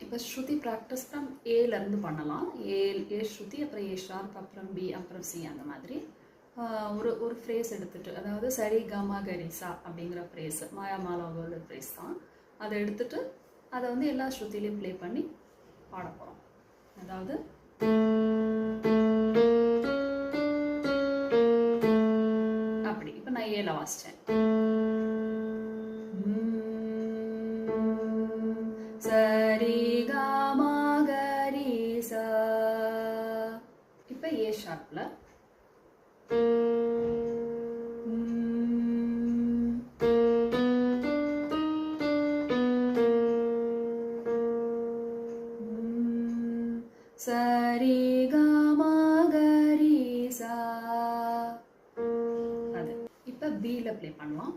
இப்போ ஸ்ருதி practice from ஏலேருந்து பண்ணலாம். ஏ ஸ்ருதி, அப்புறம் ஏ ஷார்ப், அப்புறம் பி, அப்புறம் சி, அந்த மாதிரி ஒரு ஃப்ரேஸ் எடுத்துகிட்டு, அதாவது சரி கமா கரிசா அப்படிங்கிற ஃப்ரேஸ் மாயாமாலாவோட ஃப்ரேஸ் தான். அதை எடுத்துகிட்டு அதை வந்து எல்லா ஸ்ருதிலையும் ப்ளே பண்ணி பாட போகிறோம். அதாவது அப்படி. இப்போ நான் ஏல வாசித்தேன். சரி கமா கரிசா. இப்போ ஏ ஷார்ப்ல சரி கமா கரிசா. அது இப்போ பில ப்ளே பண்ணலாம்.